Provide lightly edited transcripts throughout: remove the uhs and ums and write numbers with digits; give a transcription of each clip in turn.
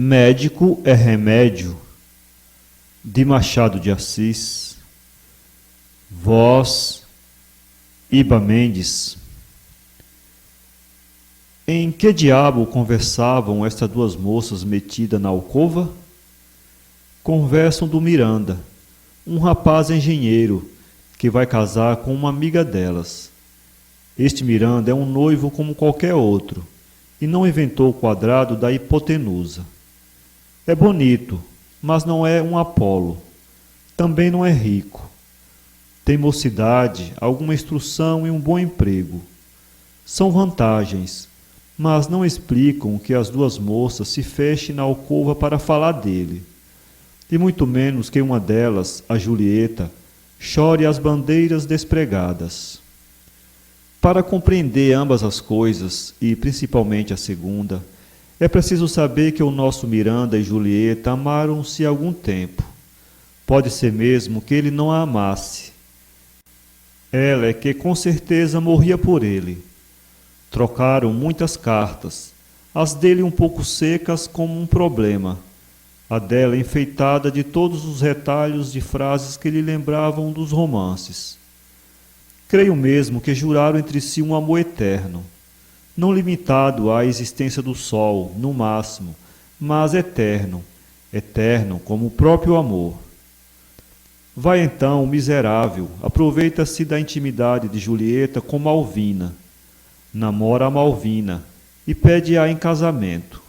Médico é remédio, de Machado de Assis. Voz, Iba Mendes. Em que diabo conversavam estas duas moças metidas na alcova? Conversam do Miranda, um rapaz engenheiro que vai casar com uma amiga delas. Este Miranda é um noivo como qualquer outro e não inventou o quadrado da hipotenusa. É bonito, mas não é um Apolo. Também não é rico. Tem mocidade, alguma instrução e um bom emprego. São vantagens, mas não explicam que as duas moças se fechem na alcova para falar dele. E muito menos que uma delas, a Julieta, chore as bandeiras despregadas. Para compreender ambas as coisas, e principalmente a segunda, é preciso saber que o nosso Miranda e Julieta amaram-se há algum tempo. Pode ser mesmo que ele não a amasse. Ela é que com certeza morria por ele. Trocaram muitas cartas, as dele um pouco secas como um problema, a dela enfeitada de todos os retalhos de frases que lhe lembravam dos romances. Creio mesmo que juraram entre si um amor eterno, não limitado à existência do sol, no máximo, mas eterno, eterno como o próprio amor. Vai então o miserável, aproveita-se da intimidade de Julieta com Malvina, namora a Malvina e pede-a em casamento.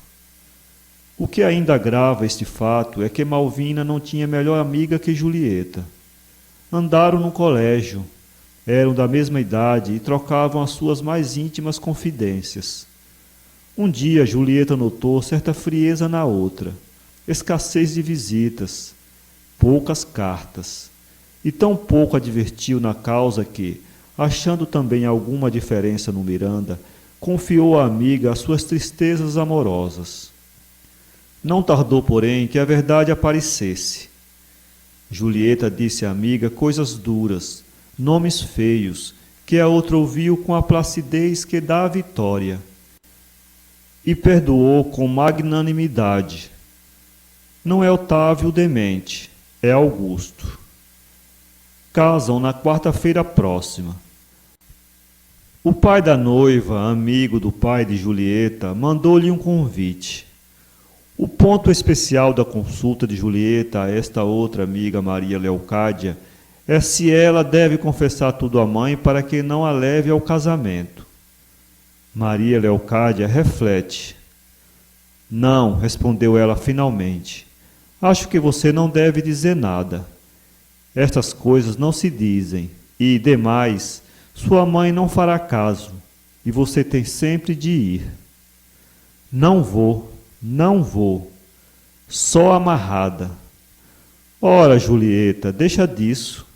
O que ainda agrava este fato é que Malvina não tinha melhor amiga que Julieta. Andaram no colégio, eram da mesma idade e trocavam as suas mais íntimas confidências. Um dia Julieta notou certa frieza na outra, escassez de visitas, poucas cartas, e tão pouco advertiu na causa que, achando também alguma diferença no Miranda, confiou à amiga as suas tristezas amorosas. Não tardou, porém, que a verdade aparecesse. Julieta disse à amiga coisas duras, nomes feios, que a outra ouviu com a placidez que dá a vitória, e perdoou com magnanimidade. Não é Otávio o demente, é Augusto. Casam na quarta-feira próxima. O pai da noiva, amigo do pai de Julieta, mandou-lhe um convite. O ponto especial da consulta de Julieta a esta outra amiga Maria Leocádia é se ela deve confessar tudo à mãe para que não a leve ao casamento. Maria Leocádia reflete. Não, respondeu ela finalmente. Acho que você não deve dizer nada. Estas coisas não se dizem, e, demais, sua mãe não fará caso, e você tem sempre de ir. Não vou, não vou. Só amarrada. Ora, Julieta, deixa disso.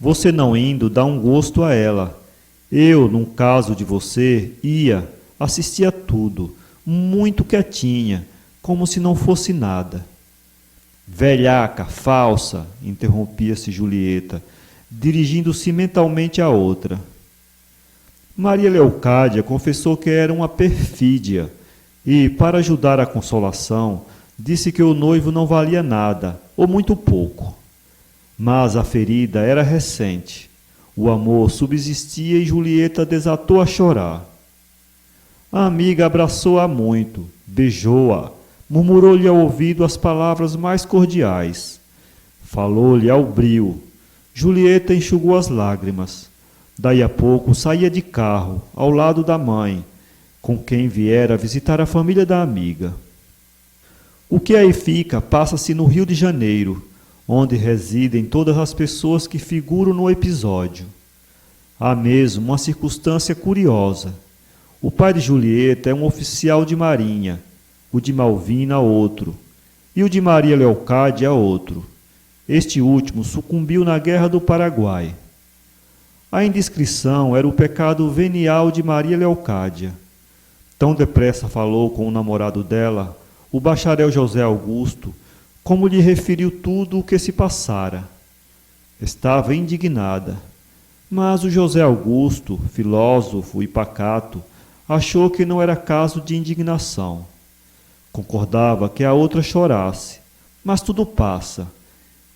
Você não indo dá um gosto a ela. Eu, num caso de você, ia, assistia tudo, muito quietinha, como se não fosse nada. Velhaca, falsa, interrompia-se Julieta, dirigindo-se mentalmente à outra. Maria Leocádia confessou que era uma perfídia e, para ajudar a consolação, disse que o noivo não valia nada, ou muito pouco. Mas a ferida era recente. O amor subsistia e Julieta desatou a chorar. A amiga abraçou-a muito, beijou-a, murmurou-lhe ao ouvido as palavras mais cordiais. Falou-lhe ao bril. Julieta enxugou as lágrimas. Daí a pouco saía de carro, ao lado da mãe, com quem viera visitar a família da amiga. O que aí fica passa-se no Rio de Janeiro, onde residem todas as pessoas que figuram no episódio. Há mesmo uma circunstância curiosa. O pai de Julieta é um oficial de marinha, o de Malvina outro, e o de Maria Leocádia outro. Este último sucumbiu na Guerra do Paraguai. A indiscrição era o pecado venial de Maria Leocádia. Tão depressa falou com o namorado dela, o bacharel José Augusto, como lhe referiu tudo o que se passara. Estava indignada, mas o José Augusto, filósofo e pacato, achou que não era caso de indignação. Concordava que a outra chorasse, mas tudo passa,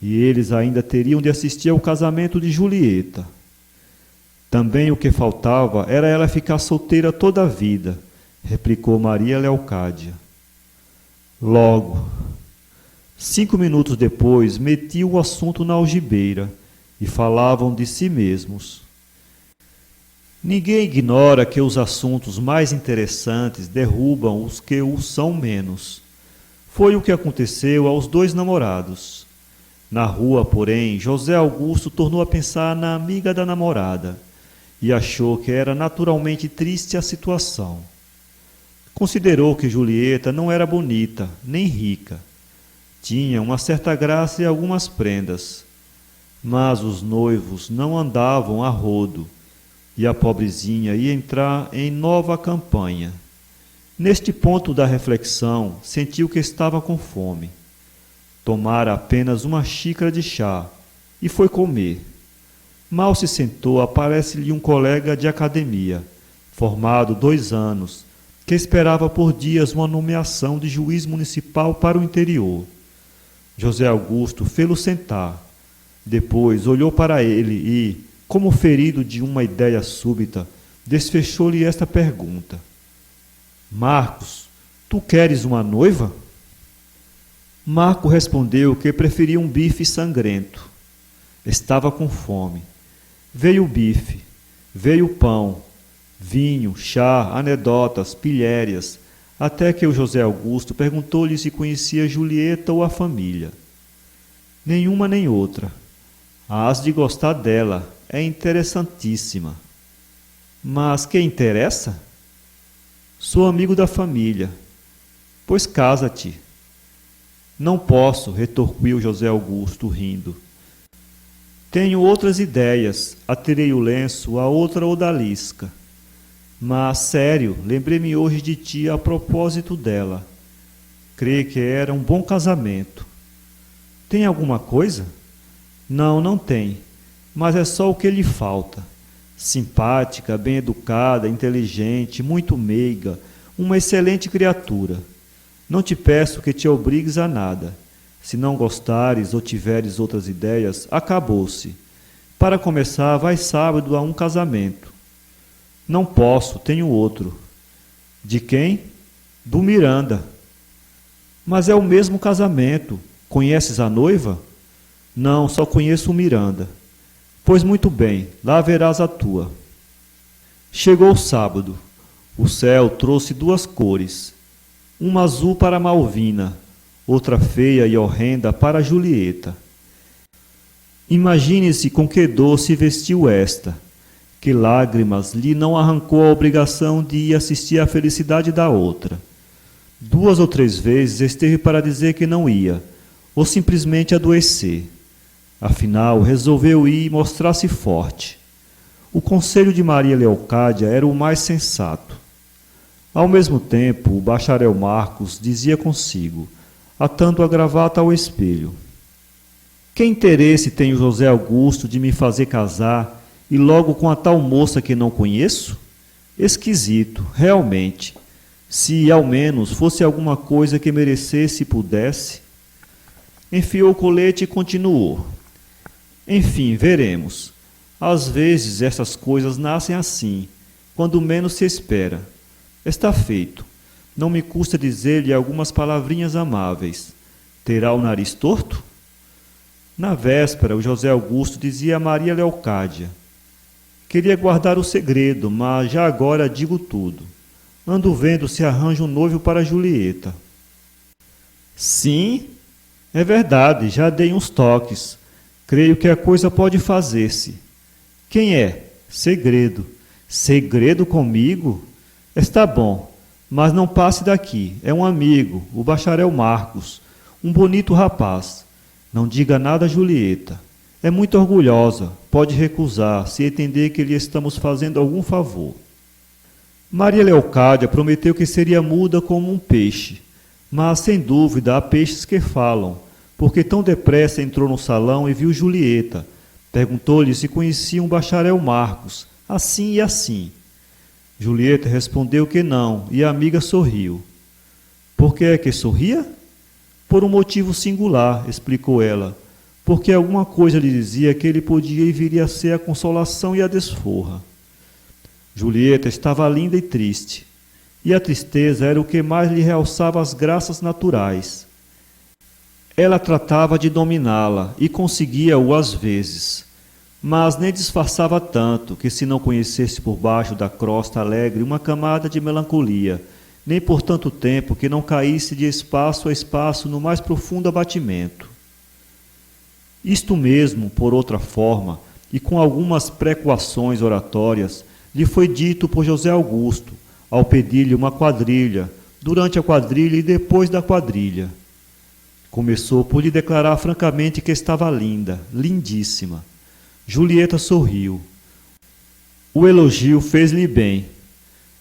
e eles ainda teriam de assistir ao casamento de Julieta. Também o que faltava era ela ficar solteira toda a vida, replicou Maria Leocádia. Logo, 5 minutos depois, metiam o assunto na algibeira e falavam de si mesmos. Ninguém ignora que os assuntos mais interessantes derrubam os que o são menos. Foi o que aconteceu aos 2 namorados. Na rua, porém, José Augusto tornou a pensar na amiga da namorada e achou que era naturalmente triste a situação. Considerou que Julieta não era bonita, nem rica. Tinha uma certa graça e algumas prendas, mas os noivos não andavam a rodo, e a pobrezinha ia entrar em nova campanha. Neste ponto da reflexão, sentiu que estava com fome. Tomara apenas uma xícara de chá e foi comer. Mal se sentou, aparece-lhe um colega de academia, formado 2 anos, que esperava por dias uma nomeação de juiz municipal para o interior. José Augusto fê-lo sentar. Depois olhou para ele e, como ferido de uma ideia súbita, desfechou-lhe esta pergunta: Marcos, tu queres uma noiva? Marco respondeu que preferia um bife sangrento. Estava com fome. Veio o bife, veio o pão, vinho, chá, anedotas, pilhérias, até que o José Augusto perguntou-lhe se conhecia Julieta ou a família. Nenhuma nem outra. Hás de gostar dela, é interessantíssima. Mas que interessa? Sou amigo da família. Pois casa-te. Não posso, retorquiu José Augusto, rindo. Tenho outras ideias, atirei o lenço a outra odalisca. Mas, sério, lembrei-me hoje de ti a propósito dela. Creio que era um bom casamento. Tem alguma coisa? Não, não tem, mas é só o que lhe falta. Simpática, bem educada, inteligente, muito meiga, uma excelente criatura. Não te peço que te obrigues a nada. Se não gostares ou tiveres outras ideias, acabou-se. Para começar, vai sábado a um casamento. Não posso, tenho outro. De quem? Do Miranda. Mas é o mesmo casamento. Conheces a noiva? Não, só conheço o Miranda. Pois muito bem, lá verás a tua. Chegou o sábado. O céu trouxe 2 cores. Uma azul para Malvina, outra feia e horrenda para Julieta. Imagine-se com que dor se vestiu esta, que lágrimas lhe não arrancou a obrigação de ir assistir à felicidade da outra. 2 ou 3 vezes esteve para dizer que não ia, ou simplesmente adoecer. Afinal, resolveu ir e mostrar-se forte. O conselho de Maria Leocádia era o mais sensato. Ao mesmo tempo, o bacharel Marcos dizia consigo, atando a gravata ao espelho: que interesse tem o José Augusto de me fazer casar e logo com a tal moça que não conheço? Esquisito, realmente. Se, ao menos, fosse alguma coisa que merecesse e pudesse. Enfiou o colete e continuou. Enfim, veremos. Às vezes essas coisas nascem assim, quando menos se espera. Está feito. Não me custa dizer-lhe algumas palavrinhas amáveis. Terá o nariz torto? Na véspera, o José Augusto dizia a Maria Leocádia: queria guardar o segredo, mas já agora digo tudo. Ando vendo se arranja um noivo para Julieta. Sim, é verdade, já dei uns toques. Creio que a coisa pode fazer-se. Quem é? Segredo. Segredo comigo? Está bom, mas não passe daqui. É um amigo, o bacharel Marcos, um bonito rapaz. Não diga nada a Julieta. É muito orgulhosa, pode recusar, se entender que lhe estamos fazendo algum favor. Maria Leocádia prometeu que seria muda como um peixe, mas sem dúvida há peixes que falam, porque tão depressa entrou no salão e viu Julieta. Perguntou-lhe se conhecia um bacharel Marcos, assim e assim. Julieta respondeu que não, e a amiga sorriu. Por que é que sorria? Por um motivo singular, explicou ela, porque alguma coisa lhe dizia que ele podia e viria a ser a consolação e a desforra. Julieta estava linda e triste, e a tristeza era o que mais lhe realçava as graças naturais. Ela tratava de dominá-la e conseguia-o às vezes, mas nem disfarçava tanto que se não conhecesse por baixo da crosta alegre uma camada de melancolia, nem por tanto tempo que não caísse de espaço a espaço no mais profundo abatimento. Isto mesmo, por outra forma, e com algumas precoações oratórias, lhe foi dito por José Augusto, ao pedir-lhe uma quadrilha, durante a quadrilha e depois da quadrilha. Começou por lhe declarar francamente que estava linda, lindíssima. Julieta sorriu. O elogio fez-lhe bem.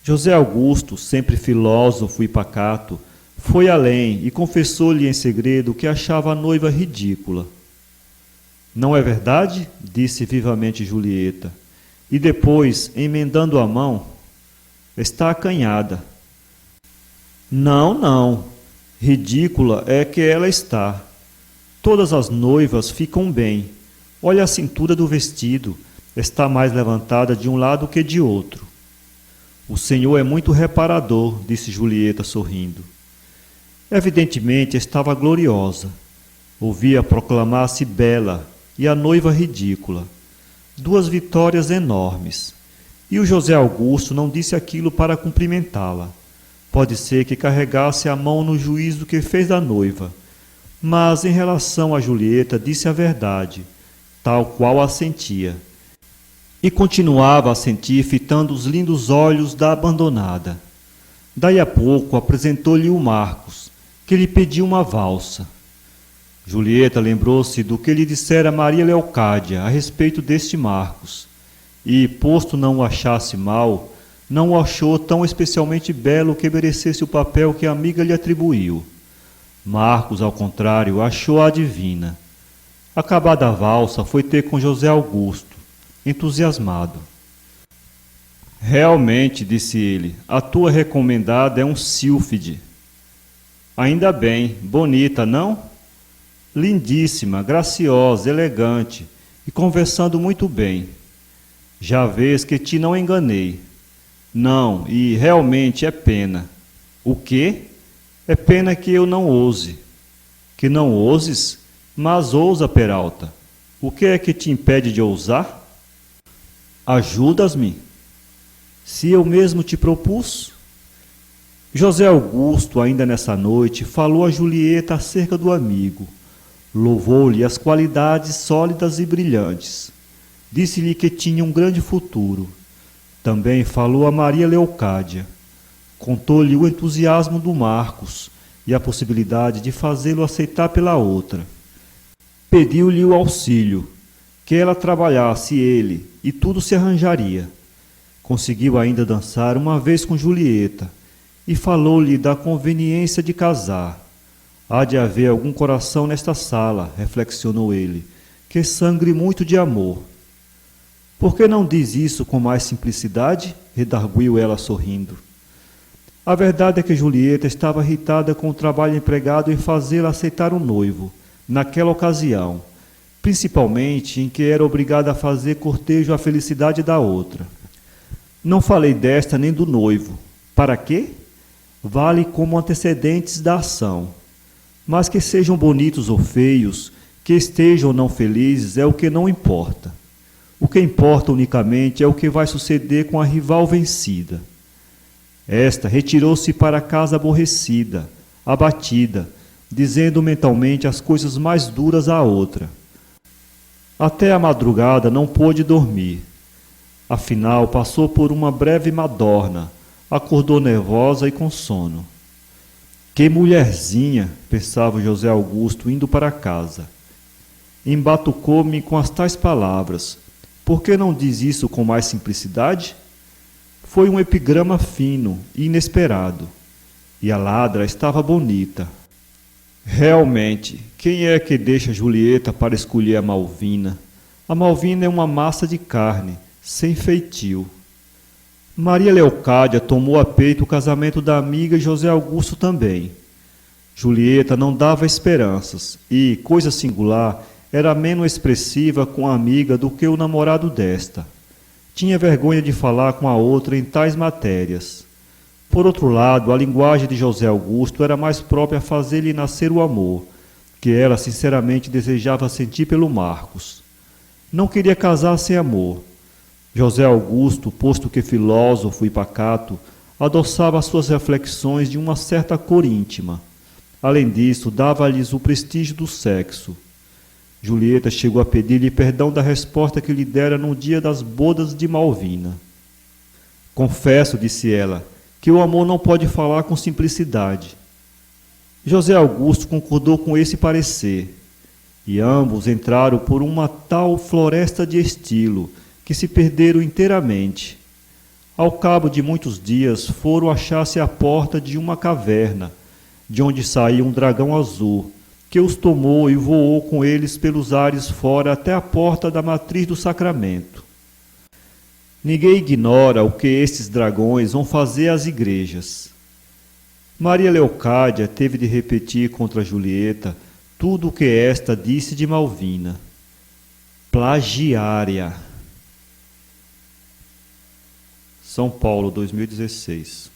José Augusto, sempre filósofo e pacato, foi além e confessou-lhe em segredo que achava a noiva ridícula. Não é verdade? Disse vivamente Julieta. E depois, emendando a mão, está acanhada. Não, não. Ridícula é que ela está. Todas as noivas ficam bem. Olha a cintura do vestido. Está mais levantada de um lado que de outro. O senhor é muito reparador, disse Julieta sorrindo. Evidentemente estava gloriosa. Ouvia proclamar-se bela e a noiva ridícula. Duas vitórias enormes. E o José Augusto não disse aquilo para cumprimentá-la. Pode ser que carregasse a mão no juízo que fez da noiva, mas em relação a Julieta disse a verdade, tal qual a sentia. E continuava a sentir fitando os lindos olhos da abandonada. Daí a pouco apresentou-lhe o Marcos, que lhe pediu uma valsa. Julieta lembrou-se do que lhe dissera Maria Leocádia a respeito deste Marcos, e, posto não o achasse mal, não o achou tão especialmente belo que merecesse o papel que a amiga lhe atribuiu. Marcos, ao contrário, achou-a divina. Acabada a valsa, foi ter com José Augusto, entusiasmado. Realmente, disse ele, a tua recomendada é um sílfide. Ainda bem, bonita, não? Lindíssima, graciosa, elegante e conversando muito bem. Já vês que te não enganei. Não, e realmente é pena. O quê? É pena que eu não ouse. Que não ouses? Mas ousa, Peralta. O que é que te impede de ousar? Ajudas-me? Se eu mesmo te propus? José Augusto, ainda nessa noite, falou a Julieta acerca do amigo. Louvou-lhe as qualidades sólidas e brilhantes. Disse-lhe que tinha um grande futuro. Também falou a Maria Leocádia. Contou-lhe o entusiasmo do Marcos e a possibilidade de fazê-lo aceitar pela outra. Pediu-lhe o auxílio, que ela trabalhasse ele, e tudo se arranjaria. Conseguiu ainda dançar uma vez com Julieta, e falou-lhe da conveniência de casar. Há de haver algum coração nesta sala, reflexionou ele, que sangre muito de amor. Por que não diz isso com mais simplicidade? Redarguiu ela sorrindo. A verdade é que Julieta estava irritada com o trabalho empregado em fazê-la aceitar um noivo, naquela ocasião, principalmente em que era obrigada a fazer cortejo à felicidade da outra. Não falei desta nem do noivo. Para quê? Vale como antecedentes da ação. Mas que sejam bonitos ou feios, que estejam ou não felizes, é o que não importa. O que importa unicamente é o que vai suceder com a rival vencida. Esta retirou-se para casa aborrecida, abatida, dizendo mentalmente as coisas mais duras à outra. Até a madrugada não pôde dormir. Afinal, passou por uma breve madorna, acordou nervosa e com sono. Que mulherzinha, pensava José Augusto indo para casa. Embatucou-me com as tais palavras. Por que não diz isso com mais simplicidade? Foi um epigrama fino e inesperado. E a ladra estava bonita. Realmente, quem é que deixa Julieta para escolher a Malvina? A Malvina é uma massa de carne, sem feitio. Maria Leocádia tomou a peito o casamento da amiga e José Augusto também. Julieta não dava esperanças e, coisa singular, era menos expressiva com a amiga do que o namorado desta. Tinha vergonha de falar com a outra em tais matérias. Por outro lado, a linguagem de José Augusto era mais própria a fazer-lhe nascer o amor, que ela sinceramente desejava sentir pelo Marcos. Não queria casar sem amor. José Augusto, posto que filósofo e pacato, adoçava as suas reflexões de uma certa cor íntima. Além disso, dava-lhes o prestígio do sexo. Julieta chegou a pedir-lhe perdão da resposta que lhe dera no dia das bodas de Malvina. Confesso, disse ela, que o amor não pode falar com simplicidade. José Augusto concordou com esse parecer, e ambos entraram por uma tal floresta de estilo que se perderam inteiramente. Ao cabo de muitos dias foram achar-se à porta de uma caverna, de onde saía um dragão azul, que os tomou e voou com eles pelos ares fora até a porta da matriz do sacramento. Ninguém ignora o que estes dragões vão fazer às igrejas. Maria Leocádia teve de repetir contra Julieta tudo o que esta disse de Malvina. Plagiária. São Paulo, 2016.